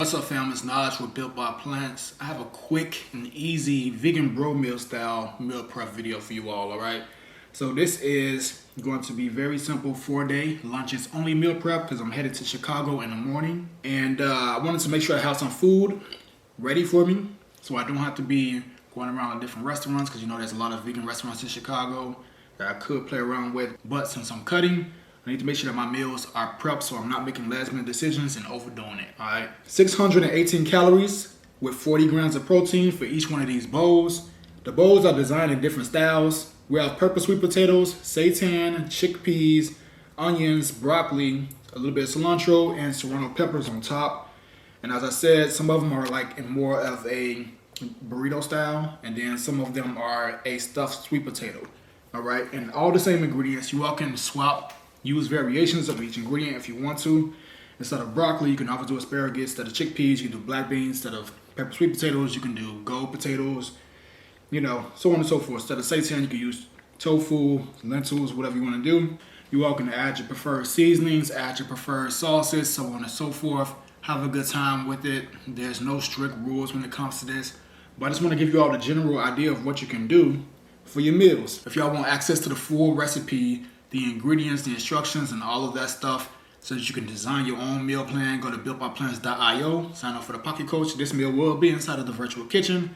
What's up, fam? It's Naj with Built by Plants. I have a quick and easy vegan bro meal style meal prep video for you all, alright? So this is going to be very simple 4-day lunches only meal prep because I'm headed to Chicago in the morning. And I wanted to make sure I have some food ready for me so I don't have to be going around to different restaurants because you know there's a lot of vegan restaurants in Chicago that I could play around with. But since I'm cutting, I need to make sure that my meals are prepped so I'm not making last minute decisions and overdoing it, all right? 618 calories with 40 grams of protein for each one of these bowls. The bowls are designed in different styles. We have purple sweet potatoes, seitan, chickpeas, onions, broccoli, a little bit of cilantro, and serrano peppers on top. And as I said, some of them are like in more of a burrito style, and then some of them are a stuffed sweet potato, all right? And all the same ingredients. You all can swap, use variations of each ingredient if you want to. Instead of broccoli, you can always do asparagus. Instead of chickpeas, you can do black beans. Instead of pepper sweet potatoes, you can do gold potatoes, you know, so on and so forth. Instead of seitan, you can use tofu, lentils, whatever you want to do. You all can add your preferred seasonings, add your preferred sauces, so on and so forth. Have a good time with it. There's no strict rules when it comes to this, but I just want to give you all the general idea of what you can do for your meals. If y'all want access to the full recipe, the ingredients, the instructions, and all of that stuff so that you can design your own meal plan, go to builtbyplants.io, sign up for the Pocket Coach. This meal will be inside of the virtual kitchen.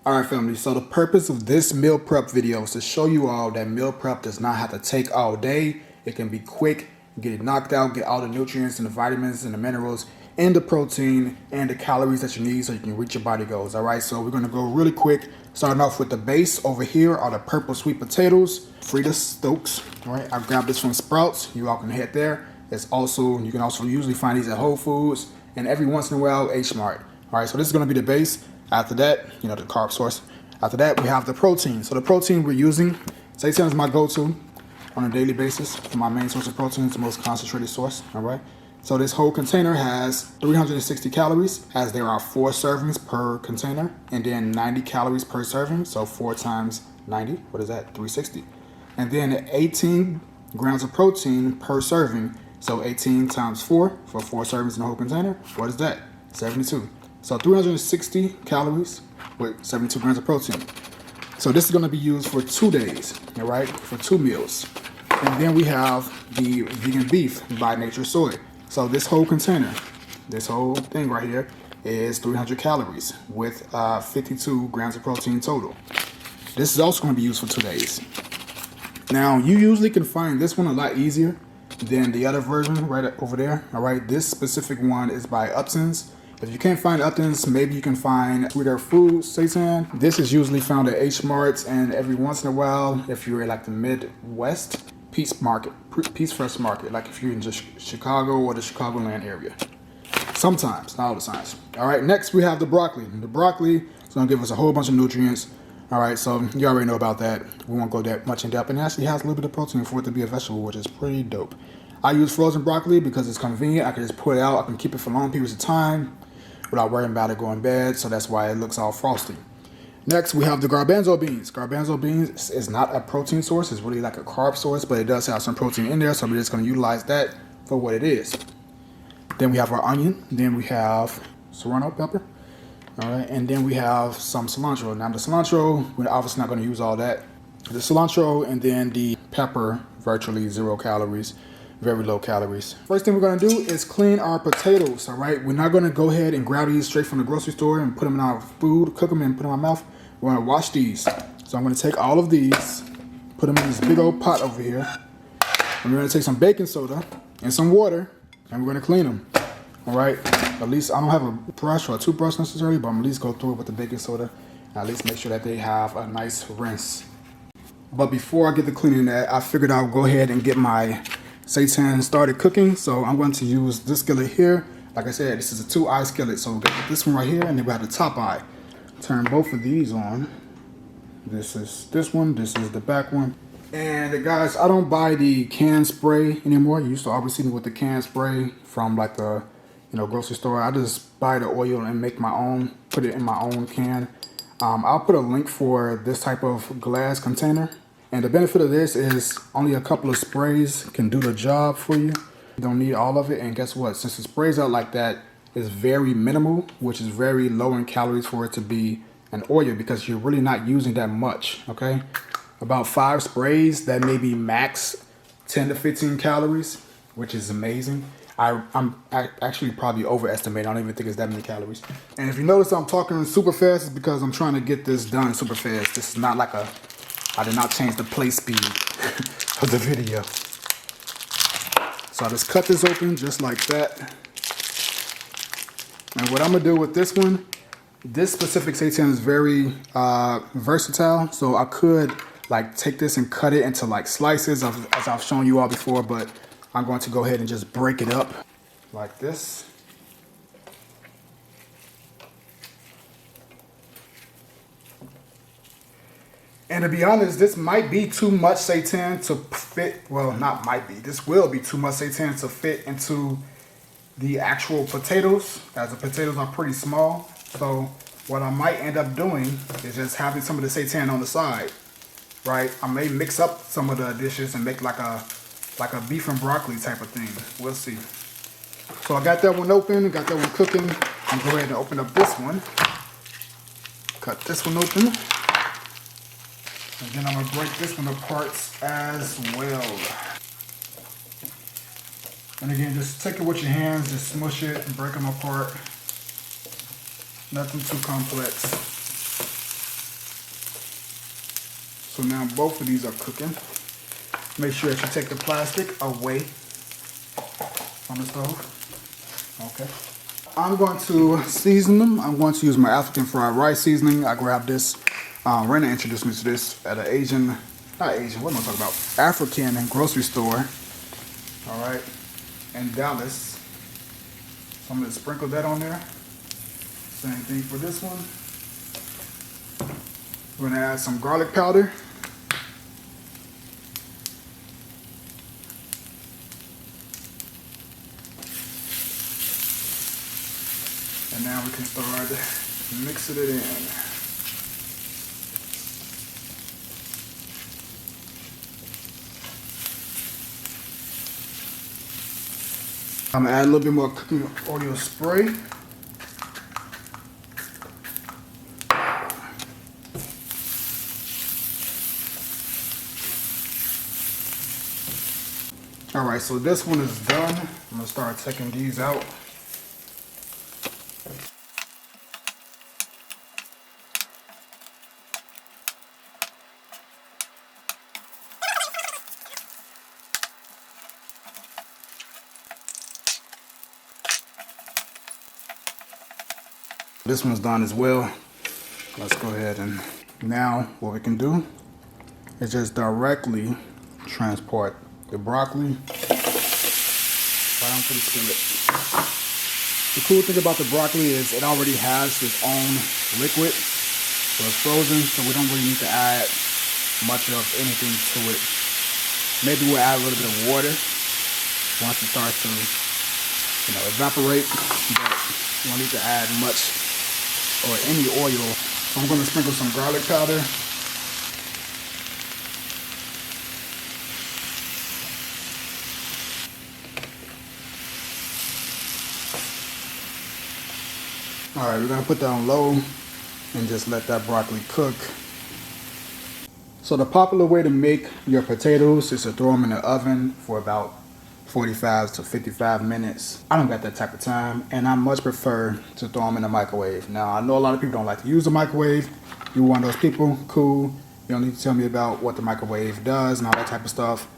All right, family, so the purpose of this meal prep video is to show you all that meal prep does not have to take all day. It can be quick, get it knocked out, get all the nutrients and the vitamins and the minerals and the protein and the calories that you need so you can reach your body goals. All right, so we're gonna go really quick, starting off with the base. Over here are the purple sweet potatoes, Frida Stokes. All right, I grabbed this from Sprouts. You all can head there. It's also, you can also usually find these at Whole Foods and every once in a while H Mart. All right, so this is gonna be the base. After that, you know, the carb source. After that, we have the protein. So the protein we're using, seitan is my go-to on a daily basis for my main source of protein. It's the most concentrated source, all right? So this whole container has 360 calories, as there are 4 servings per container, and then 90 calories per serving. So 4 times 90, what is that? 360. And then 18 grams of protein per serving. So 18 times 4 for 4 servings in the whole container. What is that? 72. So 360 calories with 72 grams of protein. So this is gonna be used for 2 days, all right? For 2 meals. And then we have the vegan beef by Nature Soy. So this whole container, this whole thing right here is 300 calories with 52 grams of protein total. This is also gonna be used for 2 days. Now, you usually can find this one a lot easier than the other version right over there, all right? This specific one is by Upton's. If you can't find Upton's, maybe you can find Sweeter Foods seitan. This is usually found at H Marts, and every once in a while, if you're in like the Midwest, Peace Fresh Market, like if you're in just Chicago or the Chicagoland area. Sometimes, not all the times. All right, next we have the broccoli. The broccoli is gonna give us a whole bunch of nutrients. All right, so you already know about that. We won't go that much in depth, and it actually has a little bit of protein for it to be a vegetable, which is pretty dope. I use frozen broccoli because it's convenient. I can just pull it out. I can keep it for long periods of time without worrying about it going bad, so that's why it looks all frosty. Next, we have the garbanzo beans. Garbanzo beans is not a protein source. It's really like a carb source, but it does have some protein in there, so we're just gonna utilize that for what it is. Then we have our onion. Then we have serrano pepper. All right, and then we have some cilantro. Now the cilantro, we're obviously not gonna use all that. The cilantro and then the pepper, virtually 0 calories. Very low calories. First thing we're gonna do is clean our potatoes, all right? We're not gonna go ahead and grab these straight from the grocery store and put them in our food, cook them and put them in my mouth. We're gonna wash these. So I'm gonna take all of these, put them in this big old pot over here. And we're gonna take some baking soda and some water, and we're gonna clean them, all right? At least, I don't have a brush or a toothbrush necessarily, but I'm gonna at least go through it with the baking soda and at least make sure that they have a nice rinse. But before I get to cleaning that, I figured I'll go ahead and get my seitan started cooking, so I'm going to use this skillet here. Like I said, this is a 2-eye skillet, so we'll get this one right here, and then we have the top eye. Turn both of these on. This is this one, this is the back one. And guys, I don't buy the canned spray anymore. You used to always see me with the canned spray from like the grocery store. I just buy the oil and make my own, put it in my own can. I'll put a link for this type of glass container. And the benefit of this is only a couple of sprays can do the job for you. You don't need all of it. And guess what? Since it sprays out like that, is very minimal, which is very low in calories for it to be an oil because you're really not using that much, okay? About 5 sprays, that may be max 10 to 15 calories, which is amazing. I'm actually probably overestimating. I don't even think it's that many calories. And if you notice I'm talking super fast, it's because I'm trying to get this done super fast. This is not like I did not change the play speed of the video. So I just cut this open just like that. And what I'm gonna do with this one, this specific seitan is very versatile. So I could like take this and cut it into like slices as I've shown you all before, but I'm going to go ahead and just break it up like this. And to be honest, this might be too much seitan to fit, well, not might be, this will be too much seitan to fit into the actual potatoes, as the potatoes are pretty small. So what I might end up doing is just having some of the seitan on the side, right? I may mix up some of the dishes and make like a beef and broccoli type of thing. We'll see. So I got that one open, got that one cooking. I'm going to go ahead and open up this one. Cut this one open. And then I'm going to break this one apart as well. And again, just take it with your hands, just smush it and break them apart. Nothing too complex. So now both of these are cooking. Make sure that you take the plastic away from the stove. Okay. I'm going to season them. I'm going to use my African fried rice seasoning. I grabbed this. Rena introduced me to this at an what am I talking about? African grocery store. All right. In Dallas. So I'm going to sprinkle that on there. Same thing for this one. We're going to add some garlic powder. And now we can start mixing it in. I'm gonna add a little bit more cooking oil spray. All right, so this one is done. I'm gonna start taking these out. This one's done as well. Let's go ahead and now what we can do is just directly transport the broccoli right onto the skillet. The cool thing about the broccoli is it already has its own liquid, so it's frozen, so we don't really need to add much of anything to it. Maybe we'll add a little bit of water once it starts to, evaporate, but you don't need to add much or any oil. So I'm going to sprinkle some garlic powder. All right, we're going to put that on low and just let that broccoli cook. So the popular way to make your potatoes is to throw them in the oven for about 45 to 55 minutes. I don't got that type of time, and I much prefer to throw them in the microwave. Now, I know a lot of people don't like to use the microwave. You're one of those people, cool. You don't need to tell me about what the microwave does and all that type of stuff.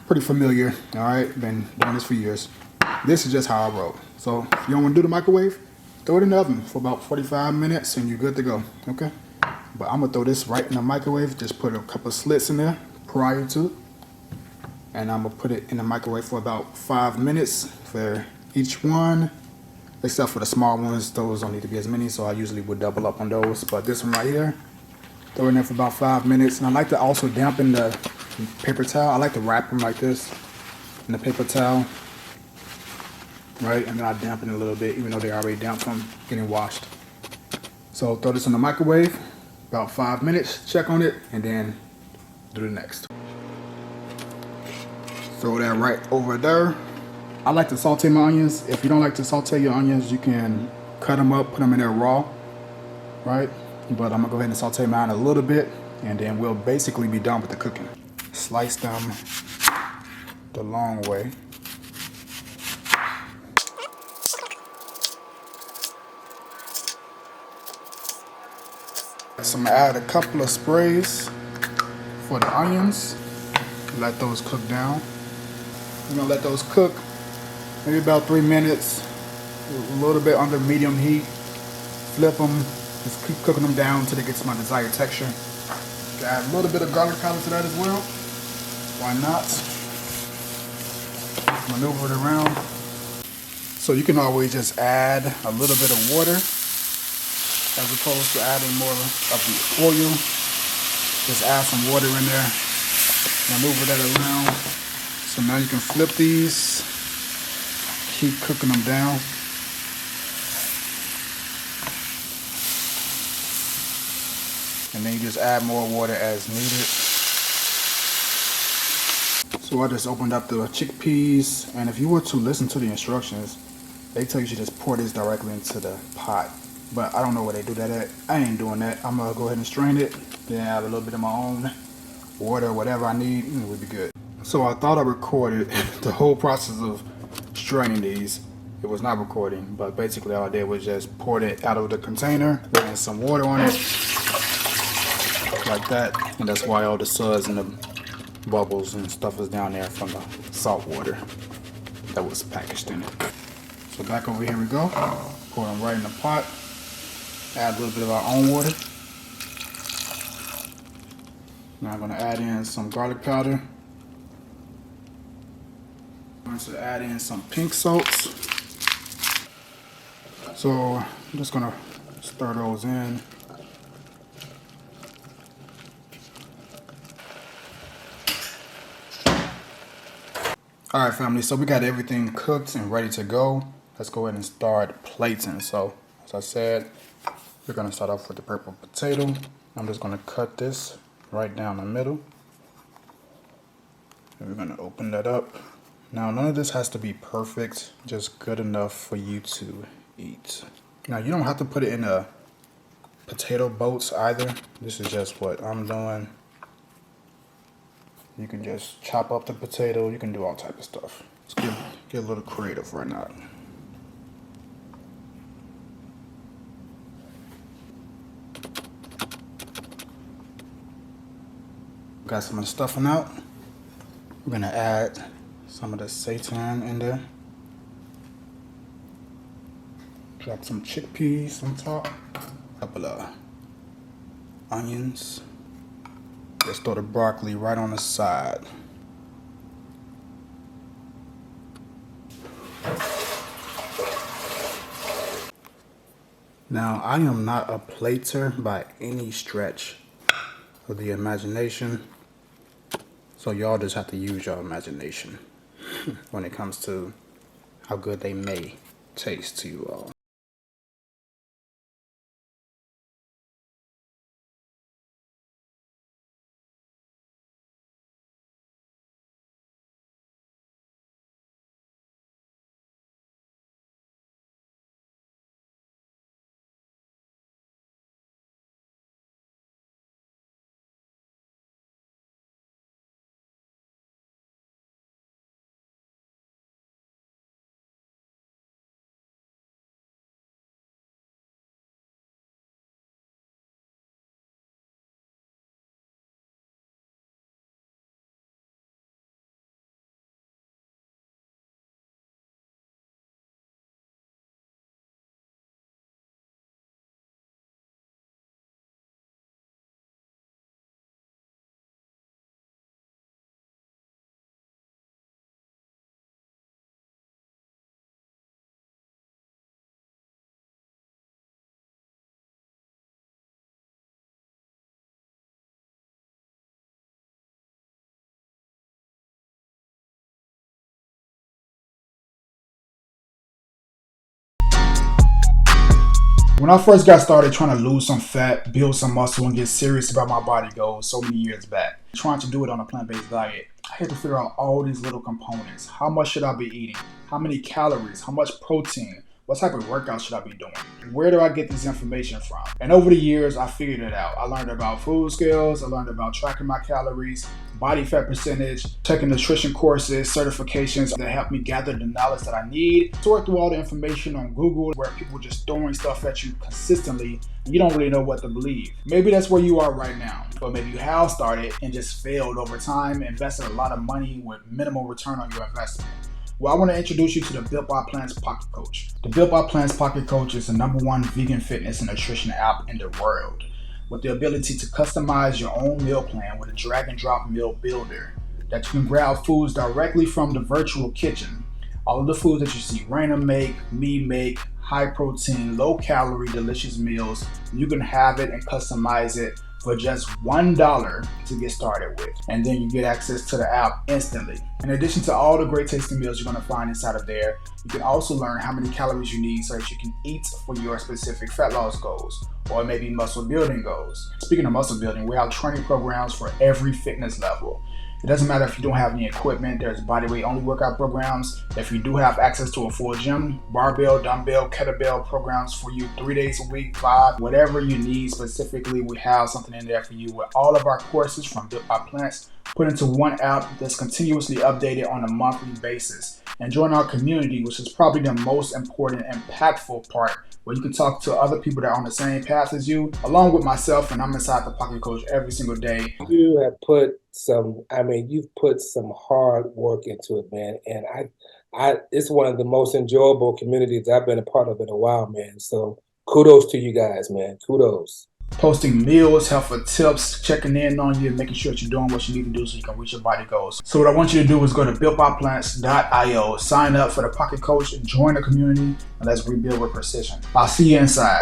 Pretty familiar, all right? Been doing this for years. This is just how I roll. So if you don't want to do the microwave, throw it in the oven for about 45 minutes and you're good to go, okay? But I'm gonna throw this right in the microwave. Just put a couple of slits in there prior to it. And I'm gonna put it in the microwave for about 5 minutes for each one, except for the small ones. Those don't need to be as many, so I usually would double up on those. But this one right here, throw it in there for about 5 minutes. And I like to also dampen the paper towel. I like to wrap them like this in the paper towel, right? And then I dampen it a little bit, even though they're already damp from getting washed. So throw this in the microwave, about 5 minutes, check on it, and then do the next. Throw that right over there. I like to saute my onions. If you don't like to saute your onions, you can cut them up, put them in there raw, right? But I'm gonna go ahead and saute mine a little bit, and then we'll basically be done with the cooking. Slice them the long way. So I'm gonna add a couple of sprays for the onions. Let those cook down. We're gonna let those cook maybe about 3 minutes, a little bit under medium heat. Flip them, just keep cooking them down until they get to my desired texture. Add a little bit of garlic powder to that as well. Why not? Maneuver it around. So you can always just add a little bit of water as opposed to adding more of the oil. Just add some water in there. Maneuver that around. So now you can flip these. Keep cooking them down. And then you just add more water as needed. So I just opened up the chickpeas, and if you were to listen to the instructions, they tell you to just pour this directly into the pot. But I don't know where they do that at. I ain't doing that. I'm gonna go ahead and strain it, then add a little bit of my own water, whatever I need, and we'll be good. So I thought I recorded the whole process of straining these. It was not recording, but basically all I did was just pour it out of the container, and some water on it, like that, and that's why all the suds and the bubbles and stuff is down there from the salt water that was packaged in it. So back over here we go. Pour them right in the pot. Add a little bit of our own water. Now I'm going to add in some garlic powder. I'm going to add in some pink salts. So I'm just going to stir those in. Alright family, so we got everything cooked and ready to go. Let's go ahead and start plating. So as I said, we're going to start off with the purple potato. I'm just going to cut this right down the middle. And we're going to open that up. Now none of this has to be perfect, just good enough for you to eat. Now you don't have to put it in a potato boats either. This is just what I'm doing. You can just chop up the potato. You can do all type of stuff. Let's get a little creative right now. Got some of the stuffing out. We're gonna add some of the seitan in there. Drop some chickpeas on top. A couple of onions. Let's throw the broccoli right on the side. Now, I am not a plater by any stretch of the imagination, so y'all just have to use your imagination when it comes to how good they may taste to you all. When I first got started trying to lose some fat, build some muscle, and get serious about my body goals so many years back, trying to do it on a plant-based diet, I had to figure out all these little components. How much should I be eating? How many calories? How much protein? What type of workout should I be doing? Where do I get this information from? And over the years, I figured it out. I learned about food skills. I learned about tracking my calories, body fat percentage, taking nutrition courses, certifications that help me gather the knowledge that I need. Sort through all the information on Google where people are just throwing stuff at you consistently and you don't really know what to believe. Maybe that's where you are right now. But maybe you have started and just failed over time, invested a lot of money with minimal return on your investment. Well, I want to introduce you to the Built by Plants Pocket Coach. The Built by Plants Pocket Coach is the #1 vegan fitness and nutrition app in the world, with the ability to customize your own meal plan with a drag and drop meal builder that you can grab foods directly from the virtual kitchen. All of the foods that you see Raina make, me make, high protein, low calorie, delicious meals, you can have it and customize it for just $1 to get started with. And then you get access to the app instantly. In addition to all the great tasting meals you're gonna find inside of there, you can also learn how many calories you need so that you can eat for your specific fat loss goals or maybe muscle building goals. Speaking of muscle building, we have training programs for every fitness level. It doesn't matter if you don't have any equipment, there's bodyweight only workout programs. If you do have access to a full gym, barbell, dumbbell, kettlebell programs for you 3 days a week, 5, whatever you need specifically, we have something in there for you with all of our courses from Built by Plants put into one app that's continuously updated on a monthly basis. And join our community, which is probably the most important, impactful part, where you can talk to other people that are on the same path as you, along with myself, and I'm inside the Pocket Coach every single day. You have put you've put some hard work into it, man. And it's one of the most enjoyable communities I've been a part of in a while, man. So kudos to you guys, man. Kudos. Posting meals, helpful tips, checking in on you, making sure that you're doing what you need to do so you can reach your body goals. So what I want you to do is go to builtbyplants.io, sign up for the Pocket Coach, and join the community, and let's rebuild with precision. I'll see you inside.